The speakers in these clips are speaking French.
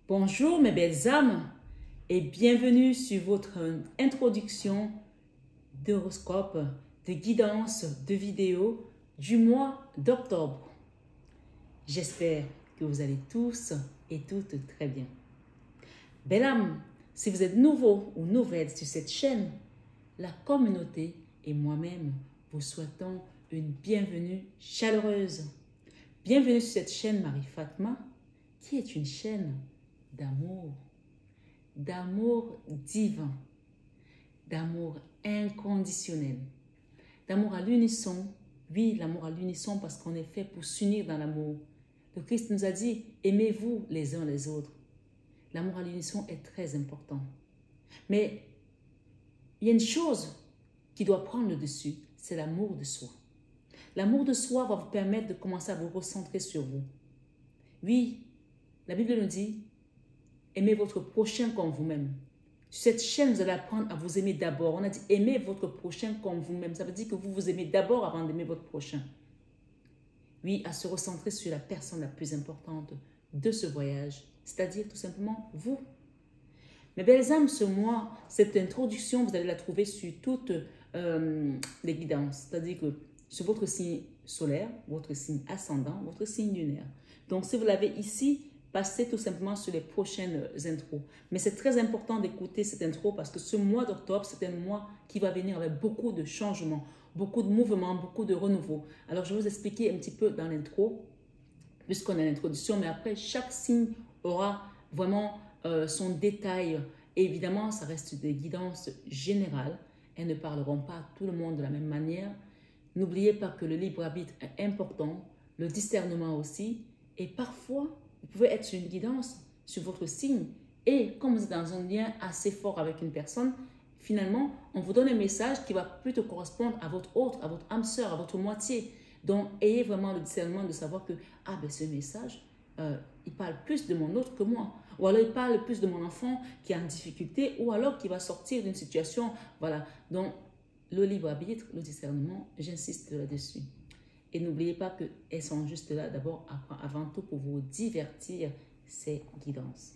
Bonjour mes belles âmes et bienvenue sur votre introduction d'horoscope, de guidance, de vidéo du mois d'octobre. J'espère que vous allez tous et toutes très bien. Belle âme, si vous êtes nouveau ou nouvelle sur cette chaîne, la communauté et moi-même vous souhaitons une bienvenue chaleureuse. Bienvenue sur cette chaîne Marie-Fatma qui est une chaîne d'amour divin, d'amour inconditionnel, d'amour à l'unisson. Oui, l'amour à l'unisson parce qu'on est fait pour s'unir dans l'amour. Le Christ nous a dit, aimez-vous les uns les autres. L'amour à l'unisson est très important. Mais il y a une chose qui doit prendre le dessus, c'est l'amour de soi. L'amour de soi va vous permettre de commencer à vous recentrer sur vous. Oui, la Bible nous dit, aimez votre prochain comme vous-même. Sur cette chaîne, vous allez apprendre à vous aimer d'abord. On a dit, aimez votre prochain comme vous-même. Ça veut dire que vous vous aimez d'abord avant d'aimer votre prochain. Oui, à se recentrer sur la personne la plus importante de ce voyage, c'est-à-dire tout simplement vous. Mes belles âmes, ce mois, cette introduction, vous allez la trouver sur toutes les guidances. C'est-à-dire que sur votre signe solaire, votre signe ascendant, votre signe lunaire. Donc, si vous l'avez ici, passez tout simplement sur les prochaines intros. Mais c'est très important d'écouter cette intro parce que ce mois d'octobre, c'est un mois qui va venir avec beaucoup de changements, beaucoup de mouvements, beaucoup de renouveau. Alors, je vais vous expliquer un petit peu dans l'intro, puisqu'on a l'introduction, mais après, chaque signe aura vraiment son détail. Et évidemment, ça reste des guidances générales. Elles ne parleront pas à tout le monde de la même manière. N'oubliez pas que le libre arbitre est important, le discernement aussi, et parfois, vous pouvez être sur une guidance sur votre signe et comme vous êtes dans un lien assez fort avec une personne, finalement, on vous donne un message qui va plutôt correspondre à votre autre, à votre âme sœur, à votre moitié. Donc, ayez vraiment le discernement de savoir que, ah ben ce message, il parle plus de mon autre que moi. Ou alors, il parle plus de mon enfant qui est en difficulté ou alors qui va sortir d'une situation. Voilà. Donc, le libre arbitre, le discernement, j'insiste là-dessus. Et n'oubliez pas qu'elles sont juste là d'abord, avant tout, pour vous divertir ces guidances.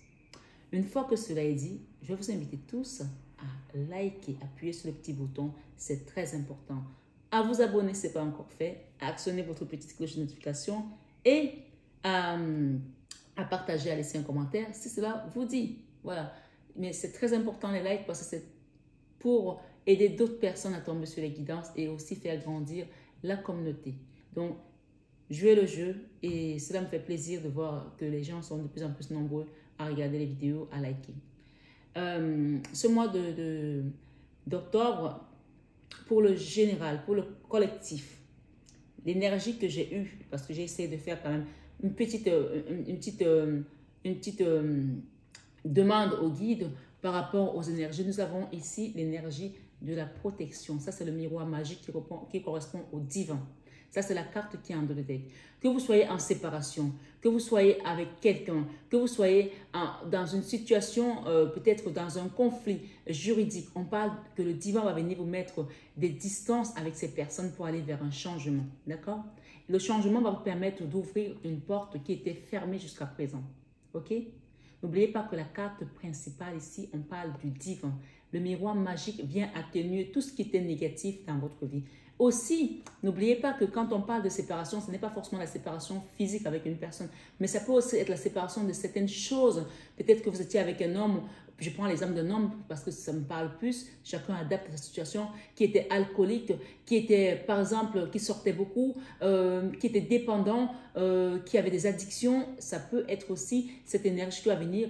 Une fois que cela est dit, je vais vous inviter tous à liker, appuyer sur le petit bouton, c'est très important. À vous abonner si ce n'est pas encore fait, à actionner votre petite cloche de notification et à partager, à laisser un commentaire si cela vous dit. Voilà. Mais c'est très important les likes parce que c'est pour aider d'autres personnes à tomber sur les guidances et aussi faire grandir la communauté. Donc, jouez le jeu et cela me fait plaisir de voir que les gens sont de plus en plus nombreux à regarder les vidéos, à liker. Ce mois d'octobre, pour le général, pour le collectif, l'énergie que j'ai eue, parce que j'ai essayé de faire quand même une petite demande au guide par rapport aux énergies. Nous avons ici l'énergie de la protection. Ça, c'est le miroir magique qui correspond au divin. Ça, c'est la carte qui est en dos de deck. Que vous soyez en séparation, que vous soyez avec quelqu'un, que vous soyez dans une situation, peut-être dans un conflit juridique, on parle que le divin va venir vous mettre des distances avec ces personnes pour aller vers un changement. D'accord? Le changement va vous permettre d'ouvrir une porte qui était fermée jusqu'à présent. OK? N'oubliez pas que la carte principale ici, on parle du divin. Le miroir magique vient atténuer tout ce qui était négatif dans votre vie. Aussi, n'oubliez pas que quand on parle de séparation, ce n'est pas forcément la séparation physique avec une personne, mais ça peut aussi être la séparation de certaines choses. Peut-être que vous étiez avec un homme, je prends l'exemple d'un homme parce que ça me parle plus, chacun adapte la situation, qui était alcoolique, qui était par exemple, qui sortait beaucoup, qui était dépendant, qui avait des addictions. Ça peut être aussi cette énergie qui va venir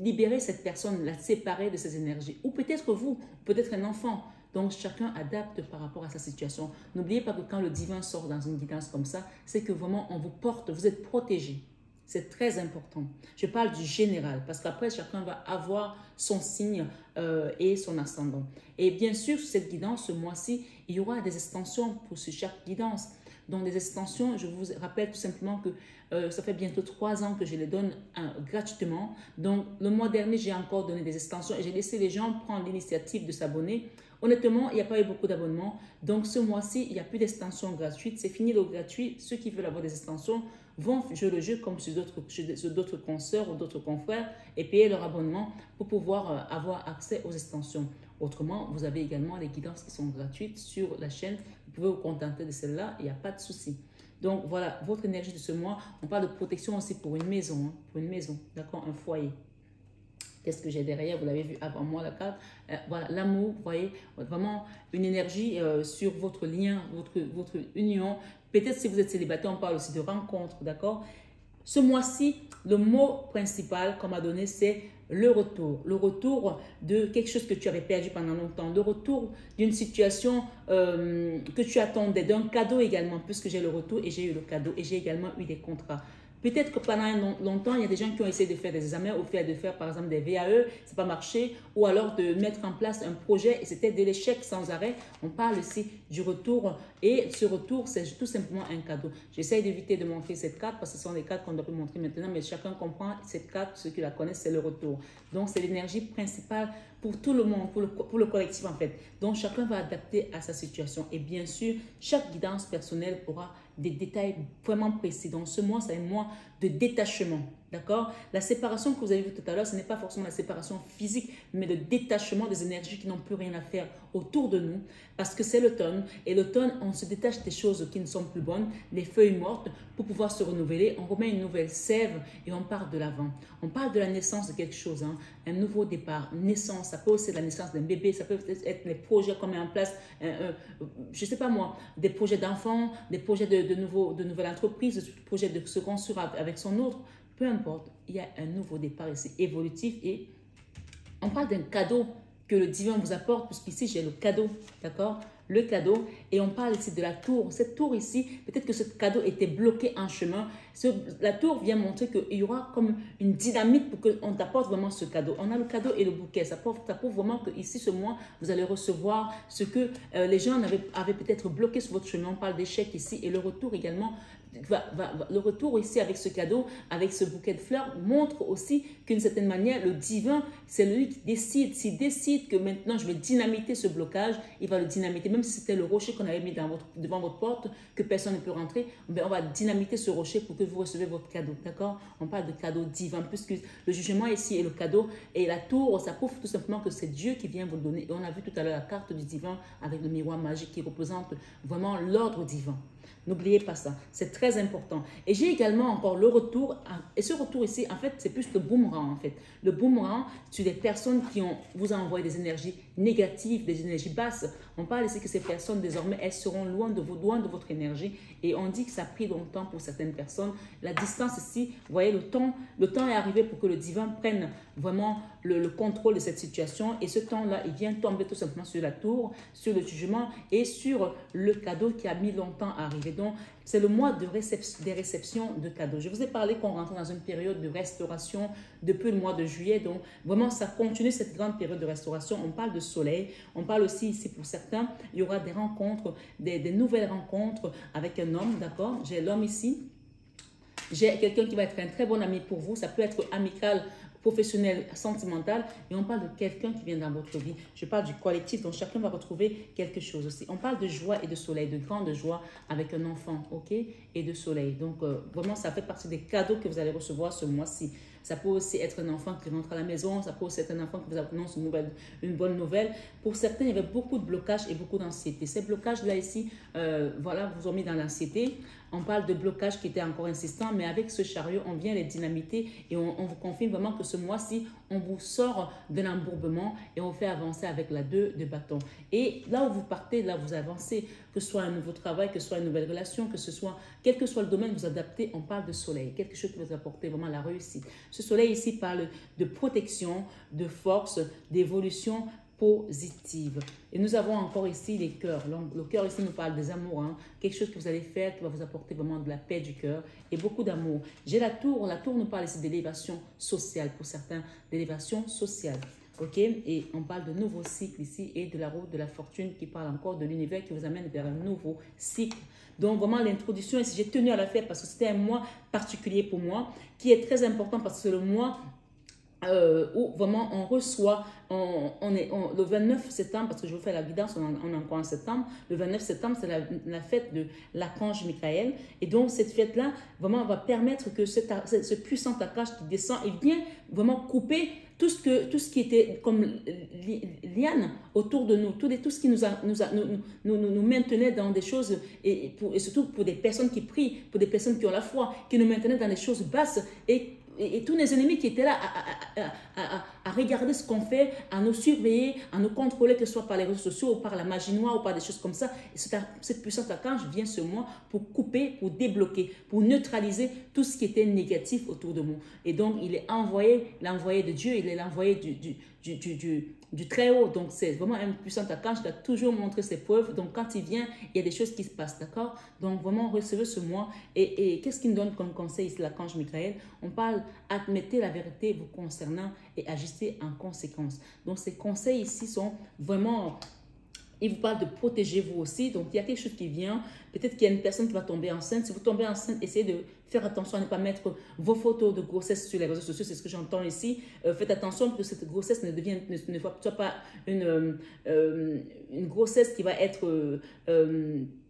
libérer cette personne, la séparer de ces énergies. Ou peut-être vous, peut-être un enfant. Donc, chacun adapte par rapport à sa situation. N'oubliez pas que quand le divin sort dans une guidance comme ça, c'est que vraiment, on vous porte, vous êtes protégé. C'est très important. Je parle du général parce qu'après, chacun va avoir son signe et son ascendant. Et bien sûr, sur cette guidance, ce mois-ci, il y aura des extensions pour chaque guidance. Donc, des extensions, je vous rappelle tout simplement que ça fait bientôt 3 ans que je les donne gratuitement. Donc, le mois dernier, j'ai encore donné des extensions et j'ai laissé les gens prendre l'initiative de s'abonner. Honnêtement, il n'y a pas eu beaucoup d'abonnements. Donc, ce mois-ci, il n'y a plus d'extensions gratuites. C'est fini le gratuit. Ceux qui veulent avoir des extensions, vont jouer le jeu comme sur d'autres consoeurs ou d'autres confrères et payer leur abonnement pour pouvoir avoir accès aux extensions. Autrement, vous avez également les guidances qui sont gratuites sur la chaîne. Vous pouvez vous contenter de celle-là, il n'y a pas de souci. Donc voilà, votre énergie de ce mois, on parle de protection aussi pour une maison, d'accord, un foyer. Qu'est-ce que j'ai derrière? Vous l'avez vu avant moi, la carte. Voilà, l'amour, vous voyez, vraiment une énergie sur votre lien, votre union. Peut-être si vous êtes célibataire, on parle aussi de rencontre, d'accord? Ce mois-ci, le mot principal qu'on m'a donné, c'est le retour. Le retour de quelque chose que tu avais perdu pendant longtemps. Le retour d'une situation que tu attendais, d'un cadeau également, puisque j'ai le retour et j'ai eu le cadeau et j'ai également eu des contrats. Peut-être que pendant longtemps, il y a des gens qui ont essayé de faire des examens ou de faire par exemple des VAE, ça n'a pas marché, ou alors de mettre en place un projet et c'était de l'échec sans arrêt. On parle ici du retour et ce retour, c'est tout simplement un cadeau. J'essaie d'éviter de montrer cette carte parce que ce sont des cartes qu'on devrait montrer maintenant, mais chacun comprend cette carte, ceux qui la connaissent, c'est le retour. Donc, c'est l'énergie principale pour tout le monde, pour le collectif en fait. Donc, chacun va adapter à sa situation. Et bien sûr, chaque guidance personnelle aura des détails vraiment précis. Donc, ce mois, c'est un mois de détachement. D'accord? La séparation que vous avez vue tout à l'heure, ce n'est pas forcément la séparation physique, mais le détachement des énergies qui n'ont plus rien à faire autour de nous. Parce que c'est l'automne. Et l'automne, on se détache des choses qui ne sont plus bonnes, les feuilles mortes, pour pouvoir se renouveler. On remet une nouvelle sève et on part de l'avant. On parle de la naissance de quelque chose, hein, un nouveau départ, naissance. Ça peut aussi être la naissance d'un bébé, ça peut être les projets qu'on met en place, je ne sais pas moi, des projets d'enfants, des projets de nouvelles entreprises, des projets de se construire avec son autre. Peu importe, il y a un nouveau départ ici, évolutif, et on parle d'un cadeau que le divin vous apporte, puisqu'ici j'ai le cadeau, d'accord? Le cadeau, et on parle ici de la tour. Cette tour ici, peut-être que ce cadeau était bloqué en chemin. La tour vient montrer qu'il y aura comme une dynamique pour qu'on t'apporte vraiment ce cadeau. On a le cadeau et le bouquet. Ça prouve vraiment que ici, ce mois, vous allez recevoir ce que les gens avaient peut-être bloqué sur votre chemin. On parle d'échec ici, et le retour également. Le retour ici avec ce cadeau, avec ce bouquet de fleurs, montre aussi qu'une certaine manière, le divin, c'est lui qui décide. S'il décide que maintenant je vais dynamiter ce blocage, il va le dynamiter. Même si c'était le rocher qu'on avait mis devant votre porte, que personne ne peut rentrer, on va dynamiter ce rocher pour que vous recevez votre cadeau. D'accord? On parle de cadeau divin, puisque le jugement ici est le cadeau. Et la tour, ça prouve tout simplement que c'est Dieu qui vient vous le donner. Et on a vu tout à l'heure la carte du divin avec le miroir magique qui représente vraiment l'ordre divin. N'oubliez pas ça, c'est très important. Et j'ai également encore le retour, et ce retour ici, en fait, c'est plus le boomerang, en fait. Le boomerang, c'est des personnes qui vous ont envoyé des énergies négatives, des énergies basses. On parle ici que ces personnes, désormais, elles seront loin de votre énergie. Et on dit que ça a pris longtemps pour certaines personnes. La distance ici, vous voyez, le temps est arrivé pour que le divin prenne vraiment le contrôle de cette situation. Et ce temps-là, il vient tomber tout simplement sur la tour, sur le jugement et sur le cadeau qui a mis longtemps à arriver. Donc, c'est le mois des réceptions de cadeaux. Je vous ai parlé qu'on rentrait dans une période de restauration depuis le mois de juillet. Donc, vraiment, ça continue cette grande période de restauration. On parle de soleil. On parle aussi ici, pour certains, il y aura des rencontres, des nouvelles rencontres avec un homme, d'accord? J'ai l'homme ici. J'ai quelqu'un qui va être un très bon ami pour vous. Ça peut être amical, professionnel, sentimental, et on parle de quelqu'un qui vient dans votre vie. Je parle du collectif, donc chacun va retrouver quelque chose aussi. On parle de joie et de soleil, de grande joie avec un enfant, ok, et de soleil. Donc, vraiment, ça fait partie des cadeaux que vous allez recevoir ce mois-ci. Ça peut aussi être un enfant qui rentre à la maison, ça peut aussi être un enfant qui vous annonce une bonne nouvelle. Pour certains, il y avait beaucoup de blocages et beaucoup d'anxiété. Ces blocages-là ici, voilà, vous ont mis dans l'anxiété. On parle de blocages qui étaient encore insistants, mais avec ce chariot, on vient les dynamiter et on vous confirme vraiment que ce mois-ci, on vous sort de l'embourbement et on fait avancer avec la 2 de bâton. Et là où vous partez, là où vous avancez, que ce soit un nouveau travail, que ce soit une nouvelle relation, que ce soit, quel que soit le domaine, vous adaptez, on parle de soleil, quelque chose qui va vous apporter vraiment la réussite. Ce soleil ici parle de protection, de force, d'évolution positive. Et nous avons encore ici les cœurs. Le cœur ici nous parle des amours, hein. Quelque chose que vous allez faire qui va vous apporter vraiment de la paix du cœur et beaucoup d'amour. J'ai la tour nous parle ici d'élévation sociale pour certains, d'élévation sociale. Ok, et on parle de nouveau cycle ici et de la route de la fortune qui parle encore de l'univers qui vous amène vers un nouveau cycle. Donc vraiment l'introduction ici, j'ai tenu à la faire parce que c'était un mois particulier pour moi qui est très important parce que c'est le mois où vraiment on reçoit, le 29 septembre, parce que je vous fais la guidance, on est encore en septembre, le 29 septembre, c'est la fête de l'archange Michael. Et donc, cette fête-là, vraiment, va permettre que ce puissant archange qui descend, il vient vraiment couper tout ce qui était comme liane autour de nous, tout ce qui nous maintenait dans des choses, et surtout pour des personnes qui prient, pour des personnes qui ont la foi, qui nous maintenaient dans des choses basses, et tous les ennemis qui étaient là à regarder ce qu'on fait, à nous surveiller, à nous contrôler, que ce soit par les réseaux sociaux ou par la magie noire ou par des choses comme ça. Et cette puissance archange vient ce mois pour couper, pour débloquer, pour neutraliser tout ce qui était négatif autour de nous. Et donc, il est l'envoyé de Dieu, il est l'envoyé du Très-Haut. Donc, c'est vraiment un puissant archange qui a toujours montré ses preuves. Donc, quand il vient, il y a des choses qui se passent, d'accord? Donc, vraiment, recevez ce mois. Et qu'est-ce qu'il nous donne comme conseil ici, l'archange Michael? On parle, admettez la vérité vous concernant et agissez en conséquence. Donc, ces conseils ici sont vraiment... Il vous parle de protéger vous aussi. Donc, il y a quelque chose qui vient. Peut-être qu'il y a une personne qui va tomber enceinte. Si vous tombez enceinte, essayez de faire attention à ne pas mettre vos photos de grossesse sur les réseaux sociaux. C'est ce que j'entends ici. Faites attention que cette grossesse ne soit pas une grossesse qui va être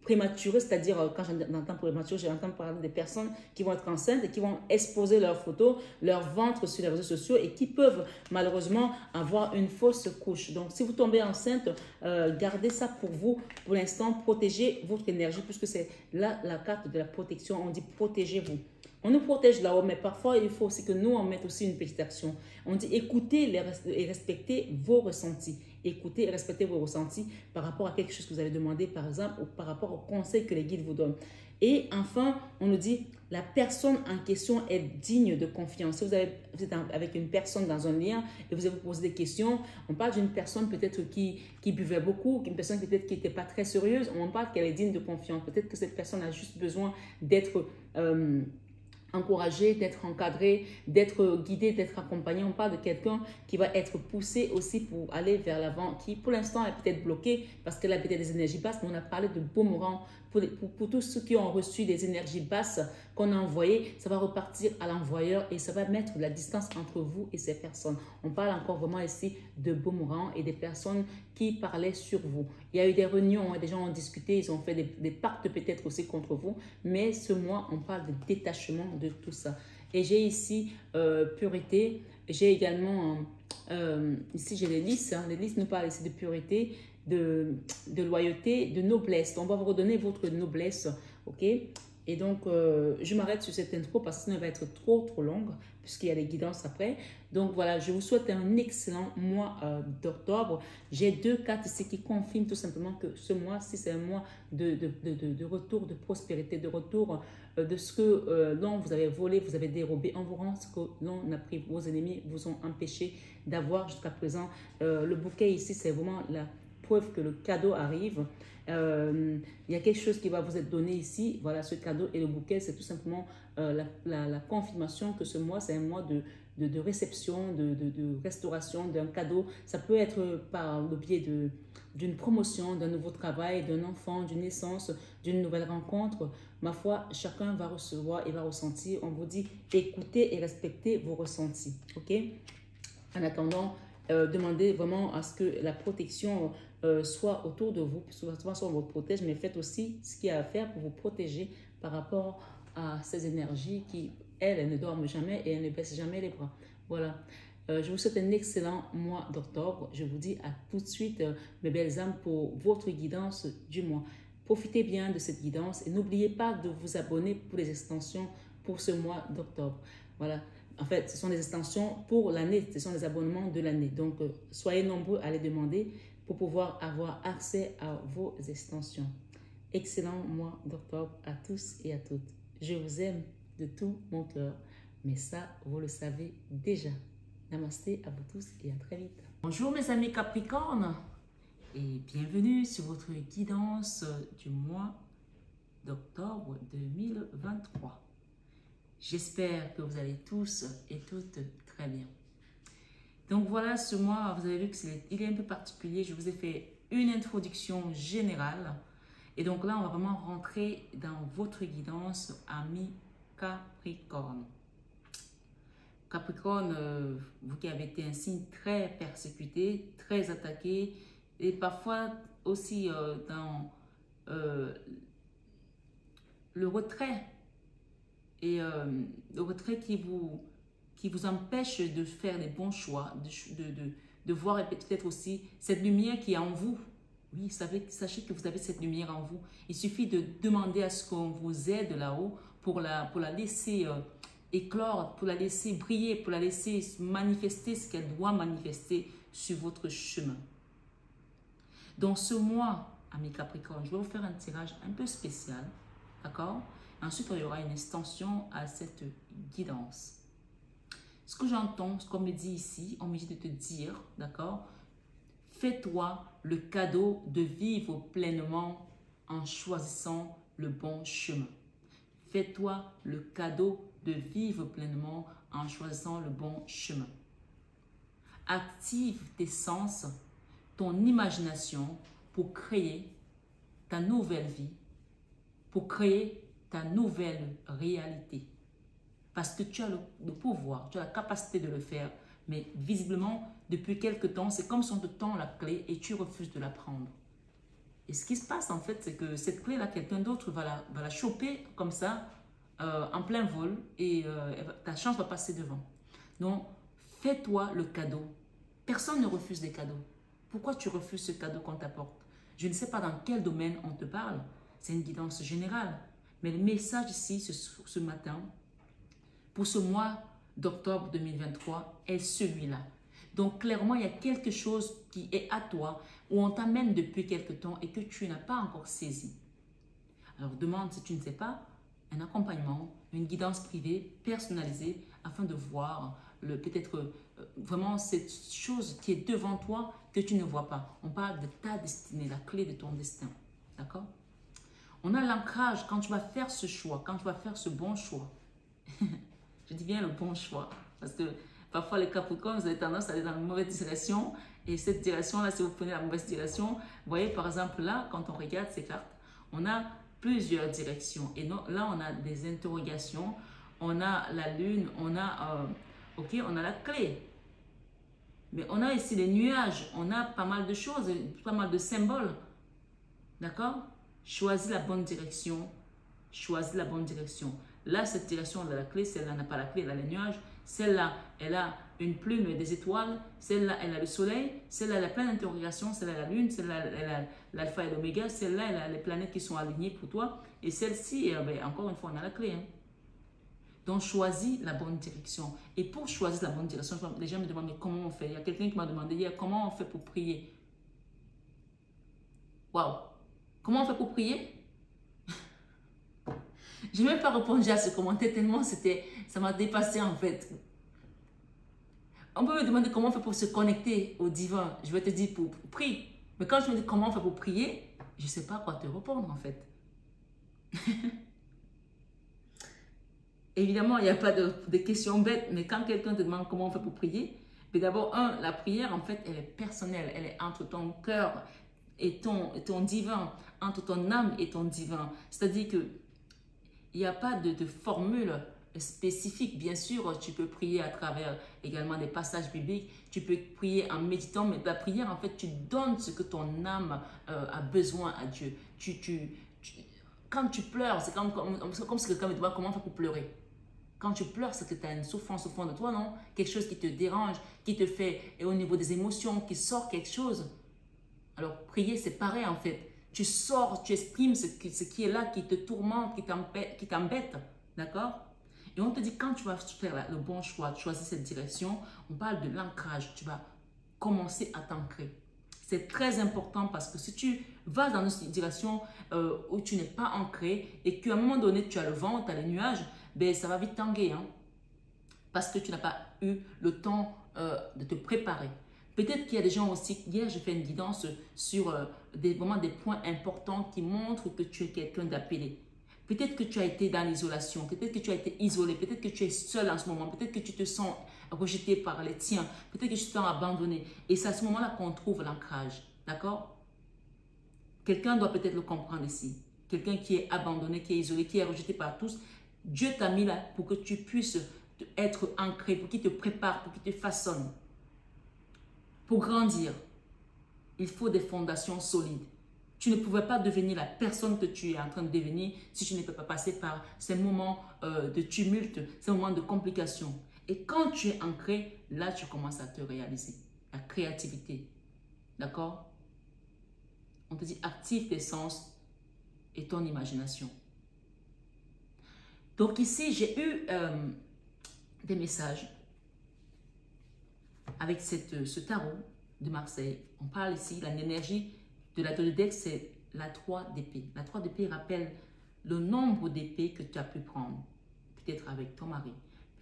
prématurée. C'est-à-dire, quand j'entends prématurée, j'entends parler des personnes qui vont être enceintes et qui vont exposer leurs photos, leur ventre sur les réseaux sociaux et qui peuvent malheureusement avoir une fausse couche. Donc, si vous tombez enceinte, gardez ça pour vous. Pour l'instant, protégez votre énergie puisque c'est là la carte de la protection. On dit protégez-vous. On nous protège là-haut, mais parfois, il faut aussi que nous, on mette aussi une petite action. On dit écoutez et respectez vos ressentis. Écoutez et respectez vos ressentis par rapport à quelque chose que vous avez demandé, par exemple, ou par rapport au conseil que les guides vous donnent. Et enfin, on nous dit, la personne en question est digne de confiance. Si vous êtes avec une personne dans un lien et vous allez vous poser des questions, on parle d'une personne peut-être qui buvait beaucoup, une personne peut-être qui n'était pas très sérieuse, on parle qu'elle est digne de confiance. Peut-être que cette personne a juste besoin d'être... encouragé, d'être encadré, d'être guidé, d'être accompagné. On parle de quelqu'un qui va être poussé aussi pour aller vers l'avant, qui pour l'instant est peut-être bloqué parce qu'elle a peut-être des énergies basses, mais on a parlé de boomerang. Pour tous ceux qui ont reçu des énergies basses qu'on a envoyées, ça va repartir à l'envoyeur et ça va mettre de la distance entre vous et ces personnes. On parle encore vraiment ici de boomerang et des personnes qui parlaient sur vous. Il y a eu des réunions, des gens ont discuté, ils ont fait des pactes peut-être aussi contre vous, mais ce mois, on parle de détachement de tout ça. Et j'ai ici pureté, j'ai également, ici j'ai les listes, les listes nous parlent ici de pureté, de loyauté, de noblesse. On va vous redonner votre noblesse, ok? Et donc, je m'arrête sur cette intro parce que sinon elle va être trop longue puisqu'il y a les guidances après. Donc voilà, je vous souhaite un excellent mois d'octobre. J'ai deux cartes ici qui confirment tout simplement que ce mois-ci, c'est un mois de retour de prospérité, de retour de ce que l'on vous avez volé, vous avez dérobé. On vous rend ce que l'on a pris, vos ennemis vous ont empêché d'avoir jusqu'à présent. Le bouquet ici, c'est vraiment la preuve que le cadeau arrive. Il y a quelque chose qui va vous être donné ici. Voilà, ce cadeau et le bouquet, c'est tout simplement la confirmation que ce mois, c'est un mois de réception, de restauration d'un cadeau. Ça peut être par le biais d'une promotion, d'un nouveau travail, d'un enfant, d'une naissance, d'une nouvelle rencontre. Ma foi, chacun va recevoir et va ressentir. On vous dit, écoutez et respectez vos ressentis. OK? En attendant, demandez vraiment à ce que la protection soit autour de vous. Souvent, on vous protège, mais faites aussi ce qu'il y a à faire pour vous protéger par rapport à ces énergies qui, elles ne dorment jamais et elles ne baissent jamais les bras. Voilà. Je vous souhaite un excellent mois d'octobre. Je vous dis à tout de suite, mes belles âmes, pour votre guidance du mois. Profitez bien de cette guidance et n'oubliez pas de vous abonner pour les extensions pour ce mois d'octobre. Voilà. En fait, ce sont des extensions pour l'année, ce sont des abonnements de l'année. Donc, soyez nombreux à les demander pour pouvoir avoir accès à vos extensions. Excellent mois d'octobre à tous et à toutes. Je vous aime de tout mon cœur, mais ça, vous le savez déjà. Namasté à vous tous et à très vite. Bonjour mes amis Capricorne et bienvenue sur votre guidance du mois d'octobre 2023. J'espère que vous allez tous et toutes très bien. Donc voilà, ce mois, vous avez vu qu'il est un peu particulier. Je vous ai fait une introduction générale. Et donc là, on va vraiment rentrer dans votre guidance, amis Capricorne. Capricorne, vous qui avez été un signe très persécuté, très attaqué, et parfois aussi dans le retrait, et le retrait qui vous empêche de faire les bons choix, de voir et peut-être aussi cette lumière qui est en vous. Oui, sachez que vous avez cette lumière en vous. Il suffit de demander à ce qu'on vous aide là-haut pour la laisser éclore, pour la laisser briller, pour la laisser manifester ce qu'elle doit manifester sur votre chemin. Dans ce mois, amis Capricorne, je vais vous faire un tirage un peu spécial, d'accord? Ensuite, il y aura une extension à cette guidance. Ce que j'entends, ce qu'on me dit ici, on me dit de te dire, d'accord? Fais-toi le cadeau de vivre pleinement en choisissant le bon chemin. Fais-toi le cadeau de vivre pleinement en choisissant le bon chemin. Active tes sens, ton imagination pour créer ta nouvelle vie, pour créer ta nouvelle réalité. Parce que tu as le pouvoir, tu as la capacité de le faire. Mais visiblement, depuis quelque temps, c'est comme si on te tend la clé et tu refuses de la prendre. Et ce qui se passe en fait, c'est que cette clé-là, quelqu'un d'autre va la choper comme ça, en plein vol, et ta chance va passer devant. Donc, fais-toi le cadeau. Personne ne refuse des cadeaux. Pourquoi tu refuses ce cadeau qu'on t'apporte? Je ne sais pas dans quel domaine on te parle. C'est une guidance générale. Mais le message ici, ce matin, pour ce mois d'octobre 2023, est celui-là. Donc, clairement, il y a quelque chose qui est à toi, où on t'amène depuis quelque temps et que tu n'as pas encore saisi. Alors, demande si tu ne sais pas, un accompagnement, une guidance privée, personnalisée, afin de voir peut-être vraiment cette chose qui est devant toi que tu ne vois pas. On parle de ta destinée, la clé de ton destin. D'accord? On a l'ancrage quand tu vas faire ce choix, quand tu vas faire ce bon choix. Je dis bien le bon choix. Parce que parfois, les Capricornes, vous avez tendance à aller dans une mauvaise direction. Et cette direction-là, si vous prenez la mauvaise direction, vous voyez, par exemple, là, quand on regarde ces cartes, on a plusieurs directions. Et non, là, on a des interrogations. On a la lune, on a, on a la clé. Mais on a ici les nuages. On a pas mal de choses, pas mal de symboles. D'accord? Choisis la bonne direction. Choisis la bonne direction. Là, cette direction, elle a la clé. Celle-là n'a pas la clé, elle a les nuages. Celle-là, elle a une plume et des étoiles. Celle-là, elle a le soleil. Celle-là, elle a plein d'interrogations. Celle-là, elle a la lune. Celle-là, elle a l'alpha et l'oméga. Celle-là, elle a les planètes qui sont alignées pour toi. Et celle-ci, encore une fois, on a la clé. Hein. Donc, choisis la bonne direction. Et pour choisir la bonne direction, les gens me demandent, mais comment on fait? Il y a quelqu'un qui m'a demandé hier, comment on fait pour prier? Waouh! Comment on fait pour prier? Je n'ai même pas répondu à ce commentaire tellement ça m'a dépassé en fait. On peut me demander comment on fait pour se connecter au divin. Je vais te dire pour prier. Mais quand je me dis comment on fait pour prier, je ne sais pas quoi te répondre en fait. Évidemment, il n'y a pas de questions bêtes, mais quand quelqu'un te demande comment on fait pour prier, d'abord, la prière en fait, elle est personnelle. Elle est entre ton cœur et ton divin, entre ton âme et ton divin. C'est-à-dire que il n'y a pas de formule spécifique. Bien sûr, tu peux prier à travers également des passages bibliques. Tu peux prier en méditant, mais la prière, en fait, tu donnes ce que ton âme a besoin à Dieu. Quand tu pleures, c'est comme si quelqu'un me demande comment on fait pour pleurer. Quand tu pleures, c'est que tu as une souffrance au fond de toi, non? Quelque chose qui te dérange, qui te fait, et au niveau des émotions, qui sort quelque chose. Alors, prier, c'est pareil, en fait. Tu sors, tu exprimes ce qui est là, qui te tourmente, qui t'embête. D'accord? Et on te dit, quand tu vas faire le bon choix, choisir cette direction, on parle de l'ancrage. Tu vas commencer à t'ancrer. C'est très important parce que si tu vas dans une direction où tu n'es pas ancré et qu'à un moment donné, tu as le vent, tu as les nuages, ben, ça va vite tanguer. Hein? Parce que tu n'as pas eu le temps de te préparer. Peut-être qu'il y a des gens aussi, hier j'ai fait une guidance sur des points importants qui montrent que tu es quelqu'un d'appelé. Peut-être que tu as été dans l'isolation, peut-être que tu as été isolé, peut-être que tu es seul en ce moment, peut-être que tu te sens rejeté par les tiens, peut-être que tu te sens abandonné. Et c'est à ce moment-là qu'on trouve l'ancrage, d'accord? Quelqu'un doit peut-être le comprendre ici. Quelqu'un qui est abandonné, qui est isolé, qui est rejeté par tous. Dieu t'a mis là pour que tu puisses être ancré, pour qui te prépare, pour qui te façonne. Pour grandir, il faut des fondations solides. Tu ne pouvais pas devenir la personne que tu es en train de devenir si tu ne peux pas passer par ces moments de tumulte, ces moments de complications. Et quand tu es ancré, là, tu commences à te réaliser. La créativité. D'accord? On te dit active tes sens et ton imagination. Donc ici, j'ai eu des messages avec ce tarot de Marseille. On parle ici, l'énergie de la deck, c'est la 3 d'épée. La 3 d'épée rappelle le nombre d'épées que tu as pu prendre. Peut-être avec ton mari,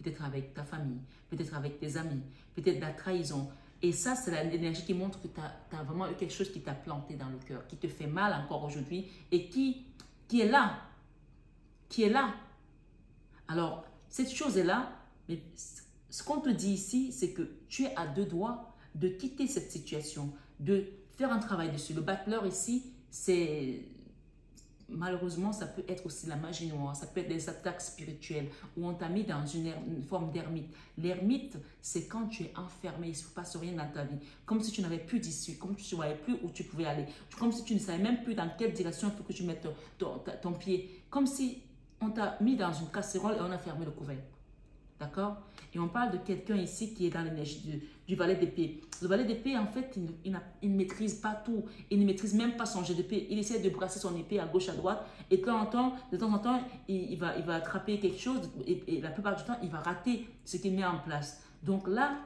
peut-être avec ta famille, peut-être avec tes amis, peut-être la trahison. Et ça, c'est l'énergie qui montre que tu as vraiment eu quelque chose qui t'a planté dans le cœur, qui te fait mal encore aujourd'hui et qui est là. Qui est là. Alors, cette chose est là, mais ce qu'on te dit ici, c'est que tu es à 2 doigts de quitter cette situation, de faire un travail dessus. Le battleur ici, c'est malheureusement, ça peut être aussi la magie noire, ça peut être des attaques spirituelles où on t'a mis dans une forme d'ermite. L'ermite, c'est quand tu es enfermé, il ne se passe rien dans ta vie, comme si tu n'avais plus d'issue, comme si tu ne voyais plus où tu pouvais aller, comme si tu ne savais même plus dans quelle direction il faut que tu mettes ton pied, comme si on t'a mis dans une casserole et on a fermé le couvercle. D'accord? Et on parle de quelqu'un ici qui est dans l'énergie du valet d'épée. Le valet d'épée, en fait, il ne maîtrise pas tout. Il ne maîtrise même pas son jet d'épée. Il essaie de brasser son épée à gauche, à droite. Et de temps en temps, il va attraper quelque chose. Et la plupart du temps, il va rater ce qu'il met en place. Donc là,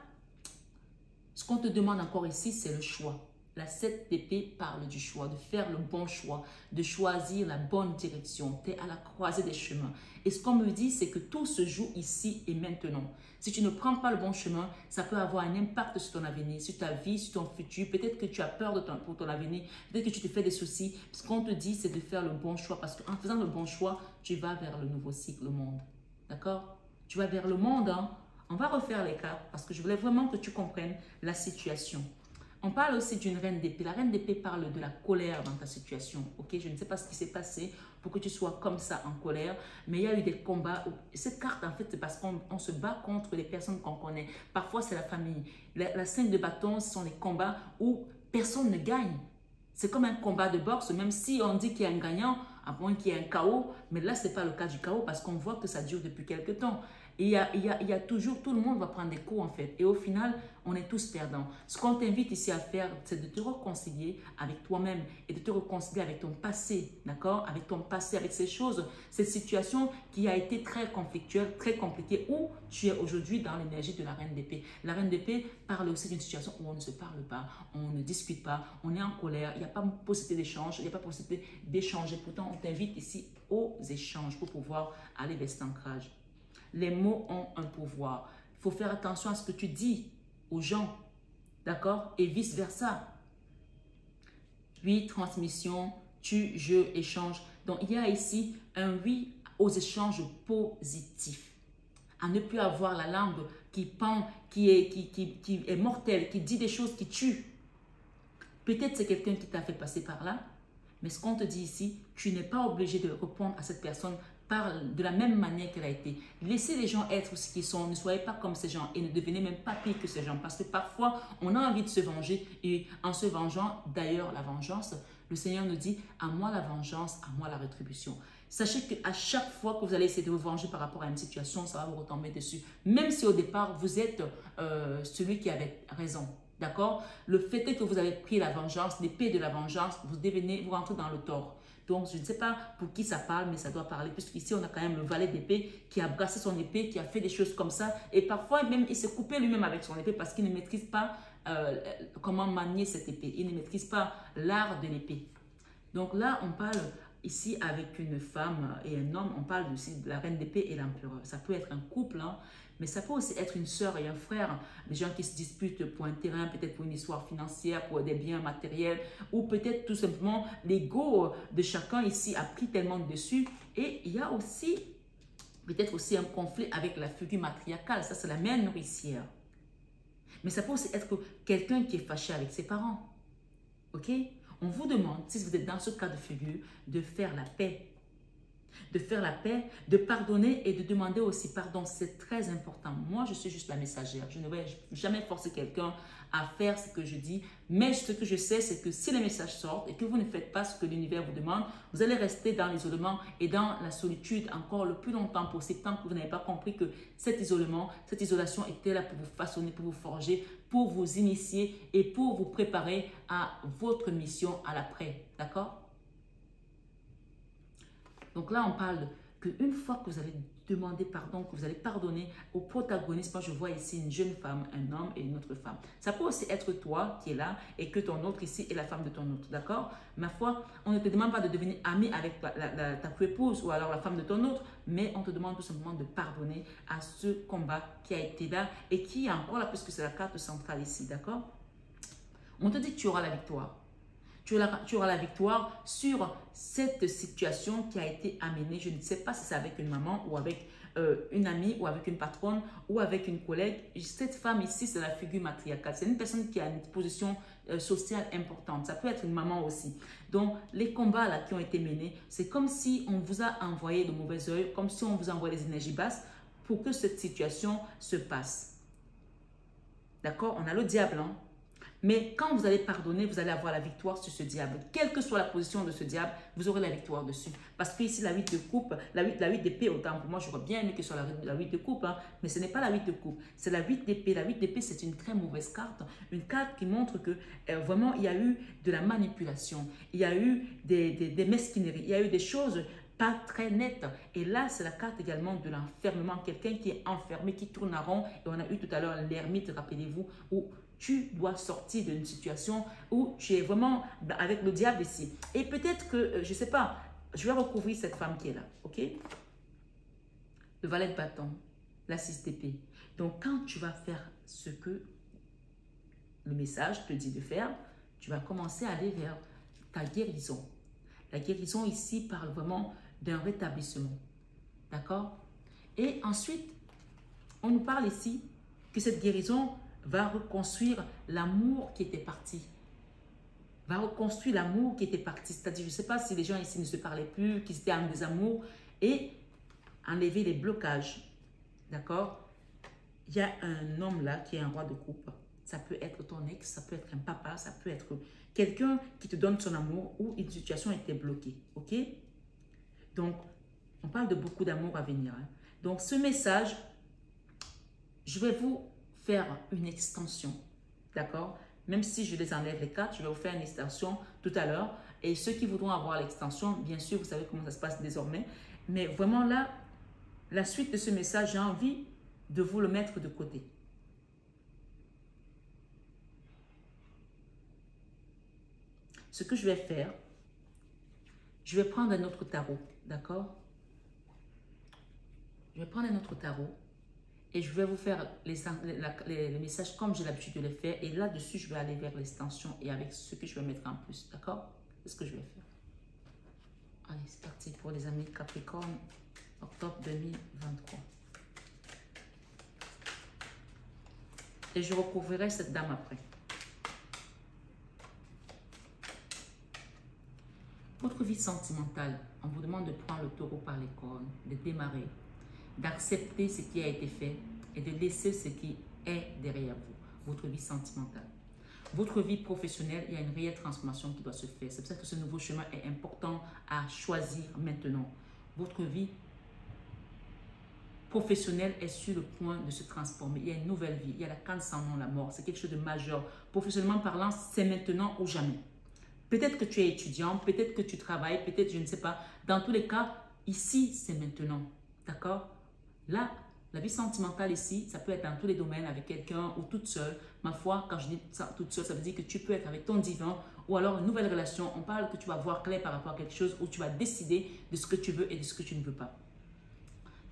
ce qu'on te demande encore ici, c'est le choix. La 7 d'épée parle du choix, de faire le bon choix, de choisir la bonne direction. Tu es à la croisée des chemins. Et ce qu'on me dit, c'est que tout se joue ici et maintenant. Si tu ne prends pas le bon chemin, ça peut avoir un impact sur ton avenir, sur ta vie, sur ton futur. Peut-être que tu as peur pour ton avenir, peut-être que tu te fais des soucis. Ce qu'on te dit, c'est de faire le bon choix. Parce qu'en faisant le bon choix, tu vas vers le nouveau cycle, le monde. D'accord? Tu vas vers le monde. Hein? On va refaire les cartes parce que je voulais vraiment que tu comprennes la situation. On parle aussi d'une reine d'épée. La reine d'épée parle de la colère dans ta situation. Ok, je ne sais pas ce qui s'est passé pour que tu sois comme ça en colère, mais il y a eu des combats. Cette carte, en fait, c'est parce qu'on se bat contre les personnes qu'on connaît. Parfois, c'est la famille. La 5 de bâton, ce sont les combats où personne ne gagne. C'est comme un combat de boxe, même si on dit qu'il y a un gagnant, à moins qu'il y ait un chaos. Mais là, ce n'est pas le cas du chaos parce qu'on voit que ça dure depuis quelques temps. Et il y a toujours, tout le monde va prendre des coups en fait. Et au final, on est tous perdants. Ce qu'on t'invite ici à faire, c'est de te réconcilier avec toi-même et de te réconcilier avec ton passé, d'accord? Avec ton passé, avec ces choses, cette situation qui a été très conflictuelle, très compliquée, où tu es aujourd'hui dans l'énergie de la reine d'épée. La reine d'épée parle aussi d'une situation où on ne se parle pas, on ne discute pas, on est en colère, il n'y a pas possibilité d'échange, il n'y a pas possibilité d'échanger. Pourtant, on t'invite ici aux échanges pour pouvoir aller vers cet ancrage. Les mots ont un pouvoir. Il faut faire attention à ce que tu dis aux gens, d'accord? Et vice-versa. Oui, transmission, tu, je, échange. Donc, il y a ici un oui aux échanges positifs. À ne plus avoir la langue qui pend, qui est mortelle, qui dit des choses qui tuent. Peut-être c'est quelqu'un qui t'a fait passer par là, mais ce qu'on te dit ici, tu n'es pas obligé de répondre à cette personne de la même manière qu'elle a été. Laissez les gens être ce qu'ils sont. Ne soyez pas comme ces gens et ne devenez même pas pire que ces gens. Parce que parfois, on a envie de se venger. Et en se vengeant, d'ailleurs, la vengeance, le Seigneur nous dit, à moi la vengeance, à moi la rétribution. Sachez qu'à chaque fois que vous allez essayer de vous venger par rapport à une situation, ça va vous retomber dessus. Même si au départ, vous êtes celui qui avait raison. D'accord? Le fait est que vous avez pris la vengeance, l'épée de la vengeance, vous rentrez dans le tort. Donc, je ne sais pas pour qui ça parle, mais ça doit parler. Puisqu'ici, on a quand même le valet d'épée qui a brassé son épée, qui a fait des choses comme ça. Et parfois, même, il s'est coupé lui-même avec son épée parce qu'il ne maîtrise pas comment manier cette épée. Il ne maîtrise pas l'art de l'épée. Donc là, on parle ici avec une femme et un homme. On parle aussi de la reine d'épée et l'empereur. Ça peut être un couple, hein, mais ça peut aussi être une sœur et un frère, des gens qui se disputent pour un terrain, peut-être pour une histoire financière, pour des biens matériels, ou peut-être tout simplement l'ego de chacun ici a pris tellement dessus. Et il y a aussi peut-être aussi un conflit avec la figure matriarcale, ça c'est la mère nourricière. Mais ça peut aussi être quelqu'un qui est fâché avec ses parents. Ok? On vous demande, si vous êtes dans ce cas de figure, de faire la paix. de faire la paix, de pardonner et de demander aussi pardon. C'est très important. Moi, je suis juste la messagère. Je ne vais jamais forcer quelqu'un à faire ce que je dis. Mais ce que je sais, c'est que si les messages sortent et que vous ne faites pas ce que l'univers vous demande, vous allez rester dans l'isolement et dans la solitude encore le plus longtemps possible tant que vous n'avez pas compris que cet isolement, cette isolation était là pour vous façonner, pour vous forger, pour vous initier et pour vous préparer à votre mission à l'après. D'accord? Donc là, on parle qu'une fois que vous allez demander pardon, que vous allez pardonner au protagoniste, moi je vois ici une jeune femme, un homme et une autre femme. Ça peut aussi être toi qui es là et que ton autre ici est la femme de ton autre, d'accord? Ma foi, on ne te demande pas de devenir ami avec ta co-épouse ou alors la femme de ton autre, mais on te demande tout simplement de pardonner à ce combat qui a été là et qui est encore là puisque c'est la carte centrale ici, d'accord? On te dit que tu auras la victoire. Tu auras la victoire sur cette situation qui a été amenée. Je ne sais pas si c'est avec une maman ou avec une amie ou avec une patronne ou avec une collègue. Cette femme ici, c'est la figure matriarcale. C'est une personne qui a une position sociale importante. Ça peut être une maman aussi. Donc, les combats là qui ont été menés, c'est comme si on vous a envoyé de mauvais oeil, comme si on vous envoyait des énergies basses pour que cette situation se passe. D'accord? On a le diable, hein? Mais quand vous allez pardonner, vous allez avoir la victoire sur ce diable. Quelle que soit la position de ce diable, vous aurez la victoire dessus. Parce que ici, la 8 de coupe, la 8 d'épée, autant pour moi, j'aurais bien aimé que ce soit la 8 de coupe, hein, mais ce n'est pas la 8 de coupe. C'est la 8 d'épée. La 8 d'épée, c'est une très mauvaise carte. Une carte qui montre que vraiment, il y a eu de la manipulation. Il y a eu des mesquineries. Il y a eu des choses pas très nettes. Et là, c'est la carte également de l'enfermement. Quelqu'un qui est enfermé, qui tourne en rond. Et on a eu tout à l'heure l'ermite, rappelez-vous, où tu dois sortir d'une situation où tu es vraiment avec le diable ici. Et peut-être que, je ne sais pas, je vais recouvrir cette femme qui est là, ok? Le valet de bâton, la 6 d'épée. Donc, quand tu vas faire ce que le message te dit de faire, tu vas commencer à aller vers ta guérison. La guérison ici parle vraiment d'un rétablissement, d'accord? Et ensuite, on nous parle ici que cette guérison va reconstruire l'amour qui était parti. Va reconstruire l'amour qui était parti. C'est-à-dire, je ne sais pas si les gens ici ne se parlaient plus, qu'ils étaient en désamour, et enlever les blocages. D'accord? Il y a un homme là qui est un roi de coupe. Ça peut être ton ex, ça peut être un papa, ça peut être quelqu'un qui te donne son amour ou une situation était bloquée. Ok? Donc, on parle de beaucoup d'amour à venir. Hein? Donc, ce message, je vais vous faire une extension, d'accord? Même si je les enlève les cartes, je vais vous faire une extension tout à l'heure. Et ceux qui voudront avoir l'extension, bien sûr, vous savez comment ça se passe désormais. Mais vraiment là, la suite de ce message, j'ai envie de vous le mettre de côté. Ce que je vais faire, je vais prendre un autre tarot, d'accord? Je vais prendre un autre tarot. Et je vais vous faire les messages comme j'ai l'habitude de les faire. Et là-dessus, je vais aller vers l'extension et avec ce que je vais mettre en plus. D'accord? C'est ce que je vais faire. Allez, c'est parti pour les amis Capricorne, octobre 2023. Et je recouvrirai cette dame après. Votre vie sentimentale, on vous demande de prendre le taureau par les cornes, de démarrer, d'accepter ce qui a été fait et de laisser ce qui est derrière vous, votre vie sentimentale. Votre vie professionnelle, il y a une réelle transformation qui doit se faire. C'est pour ça que ce nouveau chemin est important à choisir maintenant. Votre vie professionnelle est sur le point de se transformer. Il y a une nouvelle vie, il y a la canne sans nom, la mort. C'est quelque chose de majeur. Professionnellement parlant, c'est maintenant ou jamais. Peut-être que tu es étudiant, peut-être que tu travailles, peut-être je ne sais pas. Dans tous les cas, ici, c'est maintenant. D'accord? Là, la vie sentimentale ici, ça peut être dans tous les domaines, avec quelqu'un ou toute seule. Ma foi, quand je dis ça, toute seule, ça veut dire que tu peux être avec ton divin ou alors une nouvelle relation. On parle que tu vas voir clair par rapport à quelque chose où tu vas décider de ce que tu veux et de ce que tu ne veux pas.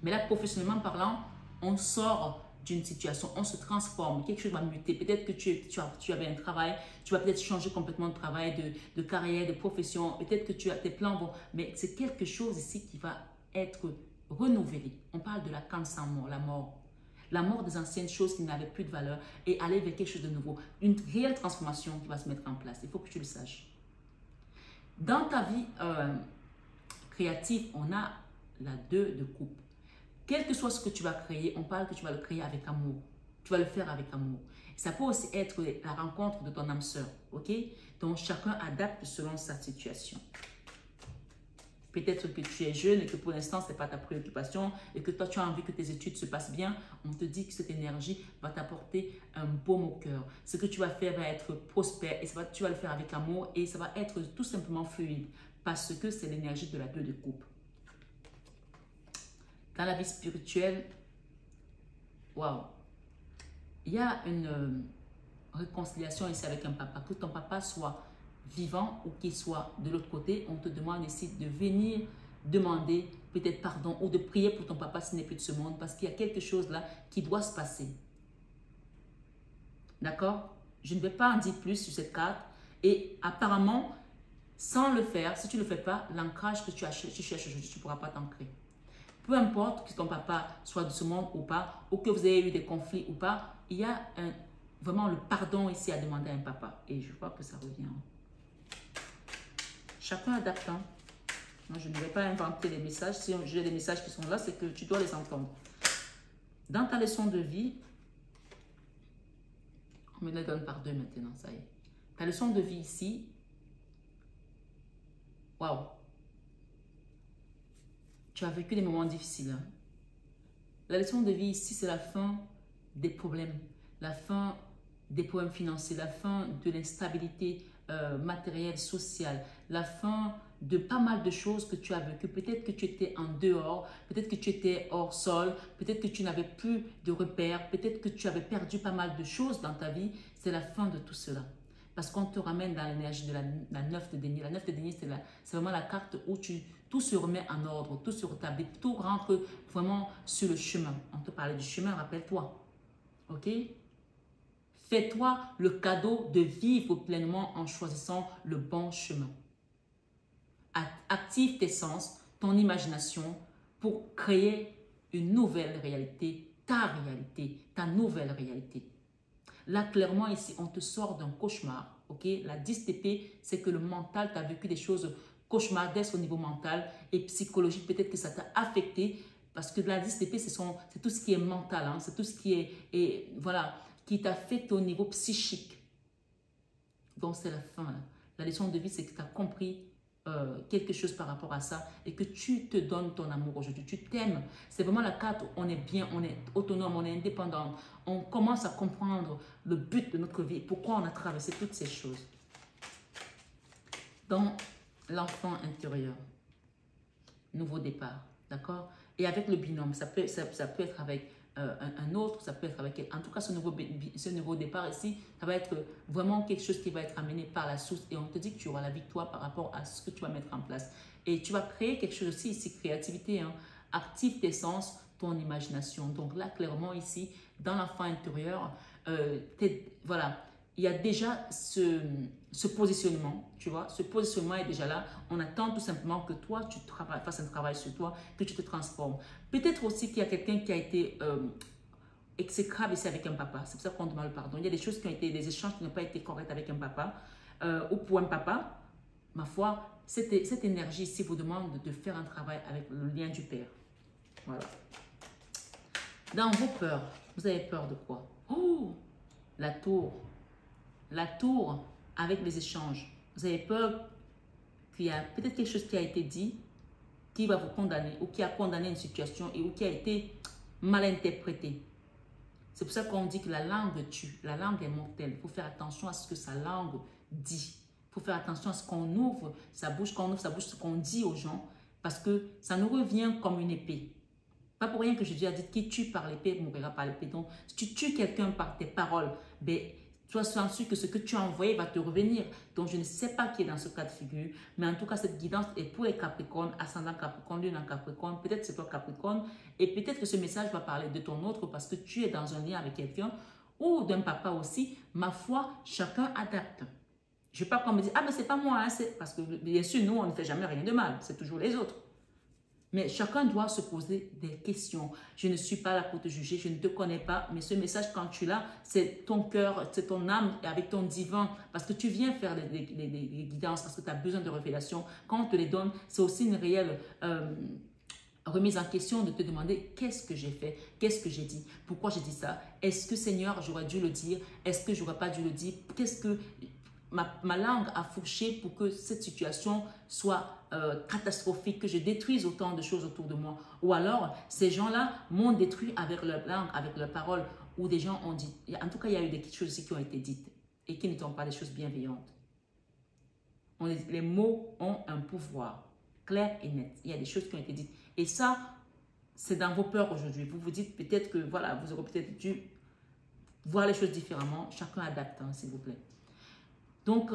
Mais là, professionnellement parlant, on sort d'une situation, on se transforme, quelque chose va muter. Peut-être que tu avais un travail, tu vas peut-être changer complètement de travail, de carrière, de profession. Peut-être que tu as tes plans, bon, mais c'est quelque chose ici qui va être renouvelé. On parle de la canne sans mort, la mort. La mort des anciennes choses qui n'avaient plus de valeur et aller vers quelque chose de nouveau. Une réelle transformation qui va se mettre en place. Il faut que tu le saches. Dans ta vie créative, on a la 2 de coupe. Quel que soit ce que tu vas créer, on parle que tu vas le créer avec amour. Tu vas le faire avec amour. Ça peut aussi être la rencontre de ton âme sœur, ok? Donc, chacun adapte selon sa situation. Peut-être que tu es jeune et que pour l'instant, ce n'est pas ta préoccupation et que toi, tu as envie que tes études se passent bien. On te dit que cette énergie va t'apporter un baume au cœur. Ce que tu vas faire va être prospère et tu vas le faire avec amour et ça va être tout simplement fluide parce que c'est l'énergie de la 2 de coupe. Dans la vie spirituelle, waouh, il y a une réconciliation ici avec un papa. Que ton papa soit vivant ou qu'il soit de l'autre côté, on te demande ici de venir demander peut-être pardon ou de prier pour ton papa s'il n'est plus de ce monde parce qu'il y a quelque chose là qui doit se passer. D'accord? Je ne vais pas en dire plus sur cette carte et apparemment, sans le faire, si tu ne le fais pas, l'ancrage que tu cherches aujourd'hui, tu ne pourras pas t'ancrer. Peu importe que ton papa soit de ce monde ou pas, ou que vous ayez eu des conflits ou pas, il y a vraiment le pardon ici à demander à un papa. Et je vois que ça revient. Chacun adapte. Moi, je ne vais pas inventer les messages. Si j'ai des messages qui sont là, c'est que tu dois les entendre. Dans ta leçon de vie, on me les donne par 2 maintenant, ça y est. Ta leçon de vie ici, waouh! Tu as vécu des moments difficiles. Hein? La leçon de vie ici, c'est la fin des problèmes, la fin des problèmes financiers, la fin de l'instabilité matérielle, sociale, la fin de pas mal de choses que tu as vécues. Peut-être que tu étais en dehors, peut-être que tu étais hors sol, peut-être que tu n'avais plus de repères, peut-être que tu avais perdu pas mal de choses dans ta vie. C'est la fin de tout cela. Parce qu'on te ramène dans l'énergie de la 9 de denier. La 9 de denier, c'est vraiment la carte où tout se remet en ordre, tout se rétablit, tout rentre vraiment sur le chemin. On te parlait du chemin, rappelle-toi. Ok? Fais-toi le cadeau de vivre pleinement en choisissant le bon chemin. Active tes sens, ton imagination pour créer une nouvelle réalité, ta nouvelle réalité. Là, clairement, ici, on te sort d'un cauchemar. Ok? La 10 d'épée, c'est que le mental, tu as vécu des choses cauchemardesques au niveau mental et psychologique. Peut-être que ça t'a affecté parce que la 10 d'épée, c'est tout ce qui est mental. Hein? C'est tout ce qui est voilà, qui t'affecte au niveau psychique. Donc, c'est la fin. Là. La leçon de vie, c'est que tu as compris quelque chose par rapport à ça et que tu te donnes ton amour aujourd'hui. Tu t'aimes. C'est vraiment la carte où on est bien, on est autonome, on est indépendant. On commence à comprendre le but de notre vie, pourquoi on a traversé toutes ces choses. Dans l'enfant intérieur, nouveau départ, d'accord? Et avec le binôme, ça peut être avec un autre, ça peut être avec... En tout cas, ce nouveau départ ici, ça va être vraiment quelque chose qui va être amené par la source et on te dit que tu auras la victoire par rapport à ce que tu vas mettre en place. Et tu vas créer quelque chose aussi ici, créativité, hein. Active tes sens, ton imagination. Donc là, clairement ici, dans l'enfant intérieur, voilà, il y a déjà ce positionnement, tu vois, ce positionnement est déjà là. On attend tout simplement que toi, tu fasses un travail sur toi, que tu te transformes. Peut-être aussi qu'il y a quelqu'un qui a été exécrable ici avec un papa. C'est pour ça qu'on demande le pardon. Il y a des choses qui ont été, des échanges qui n'ont pas été corrects avec un papa ou pour un papa. Ma foi, cette énergie ici vous demande de faire un travail avec le lien du père. Voilà. Dans vos peurs, vous avez peur de quoi? Oh, la tour. La tour avec les échanges. Vous avez peur qu'il y a peut-être quelque chose qui a été dit qui va vous condamner ou qui a condamné une situation ou qui a été mal interprété. C'est pour ça qu'on dit que la langue tue. La langue est mortelle. Il faut faire attention à ce que sa langue dit. Il faut faire attention à ce qu'on ouvre sa bouche, ce qu'on dit aux gens parce que ça nous revient comme une épée. Pas pour rien que je dis à dire qui tue par l'épée mourra par l'épée. Donc, si tu tues quelqu'un par tes paroles, ben, sois sûr que ce que tu as envoyé va te revenir. Donc, je ne sais pas qui est dans ce cas de figure, mais en tout cas, cette guidance est pour les Capricornes, ascendant Capricorne, lune en Capricorne. Peut-être c'est toi Capricorne et peut-être que ce message va parler de ton autre parce que tu es dans un lien avec quelqu'un ou d'un papa aussi. Ma foi, chacun adapte. Je ne vais pas qu'on me dise, ah, mais c'est pas moi, hein, parce que bien sûr, nous, on ne fait jamais rien de mal, c'est toujours les autres. Mais chacun doit se poser des questions. Je ne suis pas là pour te juger, je ne te connais pas, mais ce message, quand tu l'as, c'est ton cœur, c'est ton âme avec ton divin, parce que tu viens faire des guidances, parce que tu as besoin de révélations. Quand on te les donne, c'est aussi une réelle remise en question, de te demander qu'est-ce que j'ai fait, qu'est-ce que j'ai dit, pourquoi j'ai dit ça, est-ce que Seigneur, j'aurais dû le dire, est-ce que j'aurais pas dû le dire, qu'est-ce que ma langue a fourché pour que cette situation soit catastrophique, que je détruise autant de choses autour de moi. Ou alors, ces gens-là m'ont détruit avec leur langue, avec leurs paroles, ou des gens ont dit, en tout cas, il y a eu des choses aussi qui ont été dites et qui ne sont pas des choses bienveillantes. Les mots ont un pouvoir clair et net. Il y a des choses qui ont été dites. Et ça, c'est dans vos peurs aujourd'hui. Vous vous dites peut-être que, voilà, vous aurez peut-être dû voir les choses différemment. Chacun adapte, hein, s'il vous plaît. Donc,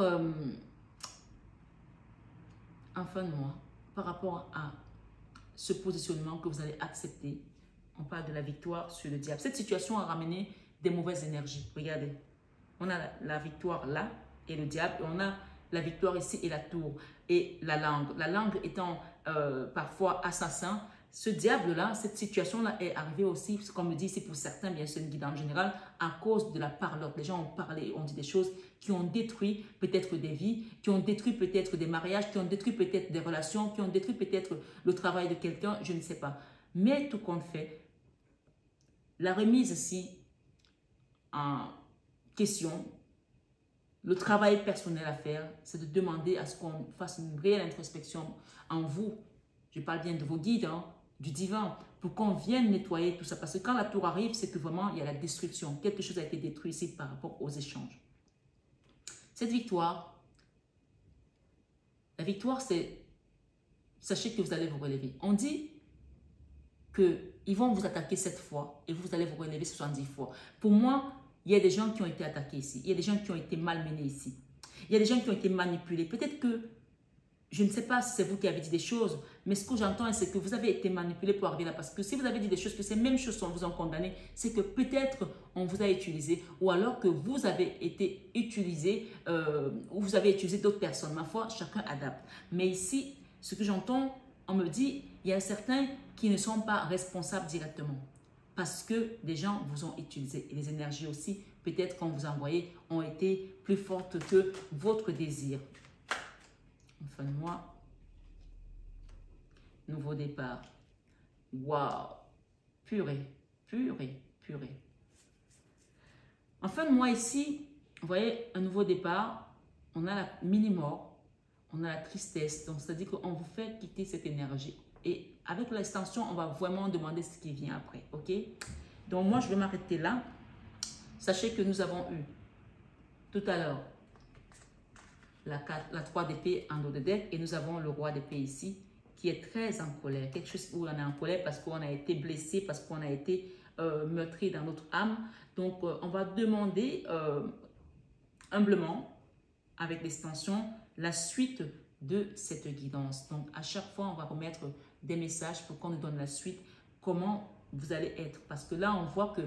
en fin de mois, par rapport à ce positionnement que vous allez accepter, on parle de la victoire sur le diable. Cette situation a ramené des mauvaises énergies. Regardez, on a la victoire là et le diable, et on a la victoire ici et la tour et la langue. La langue étant parfois assassin, ce diable-là, cette situation-là est arrivée aussi, comme me dit ici pour certains, bien sûr, une guide en général, à cause de la parole. Les gens ont parlé, ont dit des choses qui ont détruit peut-être des vies, qui ont détruit peut-être des mariages, qui ont détruit peut-être des relations, qui ont détruit peut-être le travail de quelqu'un, je ne sais pas. Mais tout compte fait, la remise ici en question, le travail personnel à faire, c'est de demander à ce qu'on fasse une réelle introspection en vous. Je parle bien de vos guides, hein, du divin, pour qu'on vienne nettoyer tout ça. Parce que quand la tour arrive, c'est que vraiment, il y a la destruction. Quelque chose a été détruit ici par rapport aux échanges. Cette victoire, la victoire, c'est, sachez que vous allez vous relever. On dit qu'ils vont vous attaquer 7 fois et vous allez vous relever 70 fois. Pour moi, il y a des gens qui ont été attaqués ici. Il y a des gens qui ont été malmenés ici. Il y a des gens qui ont été manipulés. Peut-être que, je ne sais pas si c'est vous qui avez dit des choses, mais ce que j'entends, c'est que vous avez été manipulé pour arriver là. Parce que si vous avez dit des choses, que ces mêmes choses vous ont condamné, c'est que peut-être on vous a utilisé, ou alors que vous avez été utilisé, ou vous avez utilisé d'autres personnes. Ma foi, chacun adapte. Mais ici, ce que j'entends, on me dit, il y a certains qui ne sont pas responsables directement. Parce que des gens vous ont utilisé. Et les énergies aussi, peut-être qu'on vous a envoyé, ont été plus fortes que votre désir. En fin de mois, nouveau départ. Waouh! Purée, purée, purée. En fin de mois ici, vous voyez, un nouveau départ. On a la mini-mort, on a la tristesse. Donc, c'est-à-dire qu'on vous fait quitter cette énergie. Et avec l'extension, on va vraiment demander ce qui vient après. OK? Donc, moi, je vais m'arrêter là. Sachez que nous avons eu tout à l'heure la 3 d'épée en dos de deck et nous avons le roi d'épée ici qui est très en colère. Quelque chose où on est en colère parce qu'on a été blessé, parce qu'on a été meurtri dans notre âme. Donc, on va demander humblement, avec l'extension, la suite de cette guidance. Donc, à chaque fois, on va remettre des messages pour qu'on nous donne la suite, comment vous allez être. Parce que là, on voit que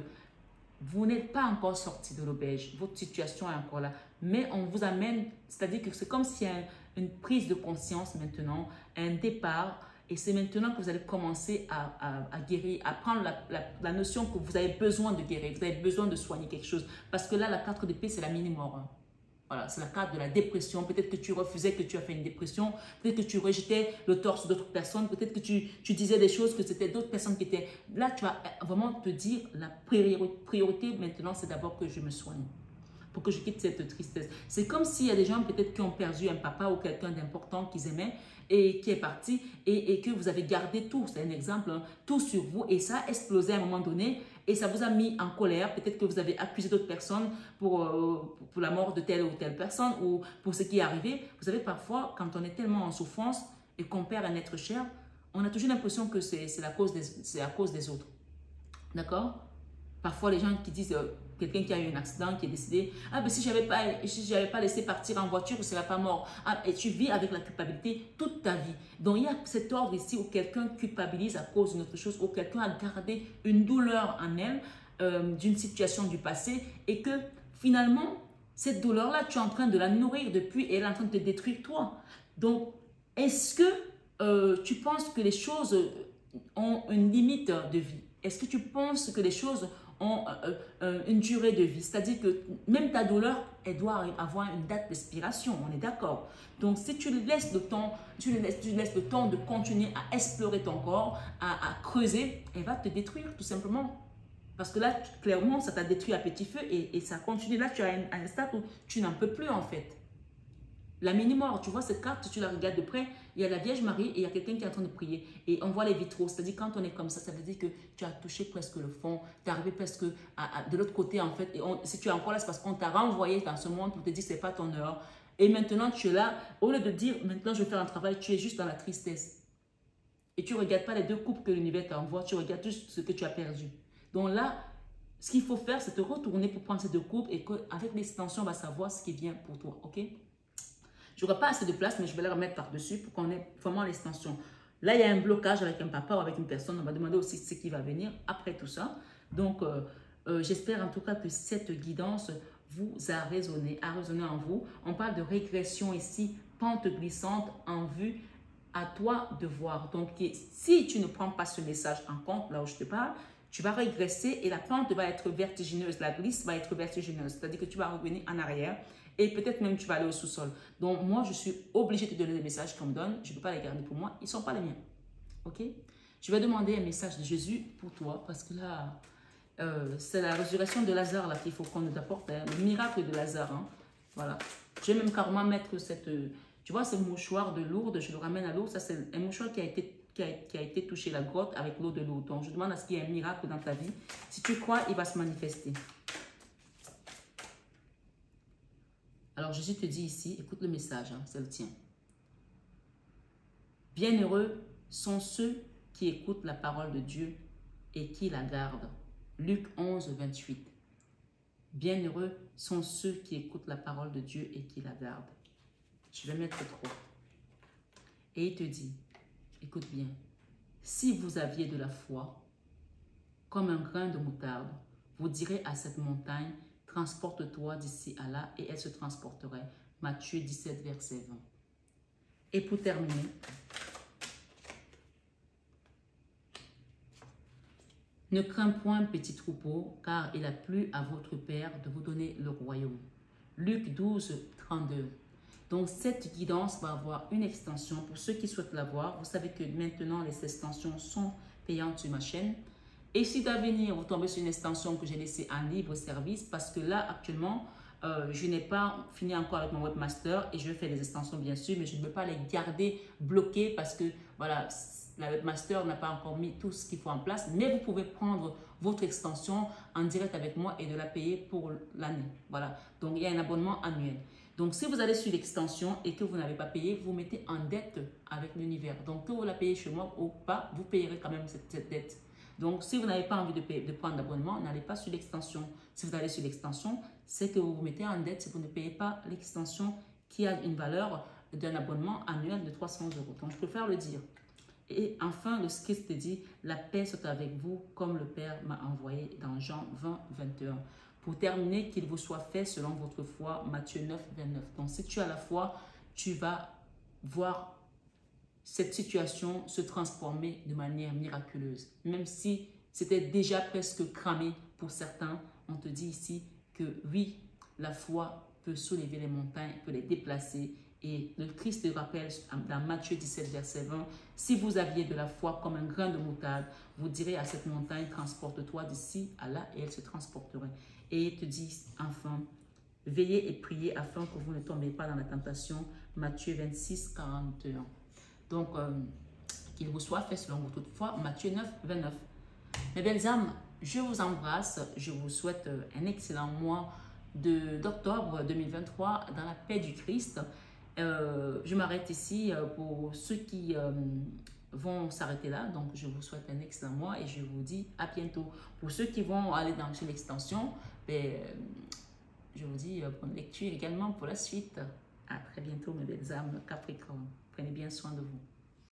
vous n'êtes pas encore sorti de l'auberge, votre situation est encore là, mais on vous amène, c'est-à-dire que c'est comme s'il y a une prise de conscience maintenant, un départ, et c'est maintenant que vous allez commencer à guérir, à prendre la notion que vous avez besoin de guérir, vous avez besoin de soigner quelque chose. Parce que là, la 4 d'épée, c'est la mini-mort. Hein. Voilà, c'est la carte de la dépression. Peut-être que tu refusais, que tu as fait une dépression. Peut-être que tu rejetais le torse d'autres personnes. Peut-être que tu disais des choses que c'était d'autres personnes qui étaient... Là, tu vas vraiment te dire, la priorité maintenant, c'est d'abord que je me soigne. Pour que je quitte cette tristesse. C'est comme s'il y a des gens peut-être qui ont perdu un papa ou quelqu'un d'important qu'ils aimaient et qui est parti et que vous avez gardé tout. C'est un exemple, hein, tout sur vous et ça a explosé à un moment donné. Et ça vous a mis en colère. Peut-être que vous avez accusé d'autres personnes pour la mort de telle ou telle personne ou pour ce qui est arrivé. Vous savez, parfois, quand on est tellement en souffrance et qu'on perd un être cher, on a toujours l'impression que c'est à cause des autres. D'accord? Parfois, les gens qui disent, quelqu'un qui a eu un accident, qui est décédé, « Ah, ben si je n'avais pas laissé partir en voiture, je ne serais pas mort. Ah, » Et tu vis avec la culpabilité toute ta vie. Donc, il y a cet ordre ici où quelqu'un culpabilise à cause d'une autre chose, où quelqu'un a gardé une douleur en elle, d'une situation du passé, et que finalement, cette douleur-là, tu es en train de la nourrir depuis et elle est en train de te détruire toi. Donc, est-ce que tu penses que les choses ont une limite de vie? Est-ce que tu penses que les choses ont une durée de vie. C'est-à-dire que même ta douleur, elle doit avoir une date d'expiration, on est d'accord. Donc, si tu laisses le temps, tu laisses le temps de continuer à explorer ton corps, à creuser, elle va te détruire tout simplement. Parce que là, clairement, ça t'a détruit à petit feu et ça continue. Là, tu as un stade où tu n'en peux plus en fait. La mini-mort, tu vois cette carte, tu la regardes de près, il y a la Vierge Marie et il y a quelqu'un qui est en train de prier. Et on voit les vitraux, c'est-à-dire quand on est comme ça veut dire que tu as touché presque le fond, tu es arrivé presque de l'autre côté en fait. Et si tu es encore là, c'est parce qu'on t'a renvoyé dans ce monde pour te dire que ce n'est pas ton heure. Et maintenant, tu es là, au lieu de dire maintenant je vais faire un travail, tu es juste dans la tristesse. Et tu ne regardes pas les deux coupes que l'univers t'envoie, tu regardes juste ce que tu as perdu. Donc là, ce qu'il faut faire, c'est te retourner pour prendre ces deux coupes et qu'avec l'extension, on va savoir ce qui vient pour toi, ok? Je n'aurai pas assez de place, mais je vais les remettre par-dessus pour qu'on ait vraiment l'extension. Là, il y a un blocage avec un papa ou avec une personne. On va demander aussi ce qui va venir après tout ça. Donc, j'espère en tout cas que cette guidance vous a résonné en vous. On parle de régression ici, pente glissante en vue. À toi de voir. Donc, si tu ne prends pas ce message en compte, là où je te parle, tu vas régresser et la pente va être vertigineuse. La glisse va être vertigineuse. C'est-à-dire que tu vas revenir en arrière et peut-être même tu vas aller au sous-sol. Donc, moi, je suis obligée de te donner des messages qu'on me donne. Je ne peux pas les garder pour moi. Ils ne sont pas les miens. OK? Je vais demander un message de Jésus pour toi parce que là, c'est la résurrection de Lazare là qu'il faut qu'on nous apporte. Hein, le miracle de Lazare. Hein. Voilà. Je vais même carrément mettre cette... tu vois, ce mouchoir de Lourdes, je le ramène à Lourdes. Ça, c'est un mouchoir qui a été touché la grotte avec l'eau de Lourdes. Donc, je demande à ce qu'il y ait un miracle dans ta vie. Si tu crois, il va se manifester. Alors, Jésus te dit ici, écoute le message, hein, c'est le tien. Bienheureux sont ceux qui écoutent la parole de Dieu et qui la gardent. Luc 11, 28. Bienheureux sont ceux qui écoutent la parole de Dieu et qui la gardent. Je vais mettre 3. Et il te dit, écoute bien, si vous aviez de la foi, comme un grain de moutarde, vous direz à cette montagne, transporte-toi d'ici à là, et elle se transporterait. Matthieu 17, verset 20. Et pour terminer, ne crains point, petit troupeau, car il a plu à votre Père de vous donner le royaume. Luc 12, 32. Donc, cette guidance va avoir une extension. Pour ceux qui souhaitent l'avoir, vous savez que maintenant, les extensions sont payantes sur ma chaîne. Et si d'avenir, vous tombez sur une extension que j'ai laissée en libre service, parce que là, actuellement, je n'ai pas fini encore avec mon webmaster et je fais des extensions, bien sûr, mais je ne peux pas les garder bloquées parce que, voilà, la webmaster n'a pas encore mis tout ce qu'il faut en place. Mais vous pouvez prendre votre extension en direct avec moi et de la payer pour l'année. Voilà, donc il y a un abonnement annuel. Donc, si vous allez sur l'extension et que vous n'avez pas payé, vous mettez en dette avec l'univers. Donc, que vous la payez chez moi ou pas, vous payerez quand même cette dette. Donc, si vous n'avez pas envie de prendre l'abonnement, n'allez pas sur l'extension. Si vous allez sur l'extension, c'est que vous vous mettez en dette si vous ne payez pas l'extension qui a une valeur d'un abonnement annuel de 300 €. Donc, je préfère le dire. Et enfin, le Christ te dit, la paix soit avec vous comme le Père m'a envoyé dans Jean 20, 21. Pour terminer, qu'il vous soit fait selon votre foi, Matthieu 9, 29. Donc, si tu as la foi, tu vas voir cette situation se transformer de manière miraculeuse. Même si c'était déjà presque cramé pour certains, on te dit ici que oui, la foi peut soulever les montagnes, peut les déplacer. Et le Christ te rappelle dans Matthieu 17, verset 20, si vous aviez de la foi comme un grain de moutarde, vous direz à cette montagne, transporte-toi d'ici à là, et elle se transporterait. Et il te dit enfin, veillez et priez afin que vous ne tombiez pas dans la tentation. Matthieu 26, 41. Donc, qu'il vous soit fait selon votre foi. Matthieu 9, 29. Mes belles âmes, je vous embrasse. Je vous souhaite un excellent mois d'octobre 2023 dans la paix du Christ. Je m'arrête ici pour ceux qui vont s'arrêter là. Donc, je vous souhaite un excellent mois et je vous dis à bientôt. Pour ceux qui vont aller chez l'extension, je vous dis bonne lecture également pour la suite. À très bientôt, mes belles âmes Capricorne. Prenez bien soin de vous.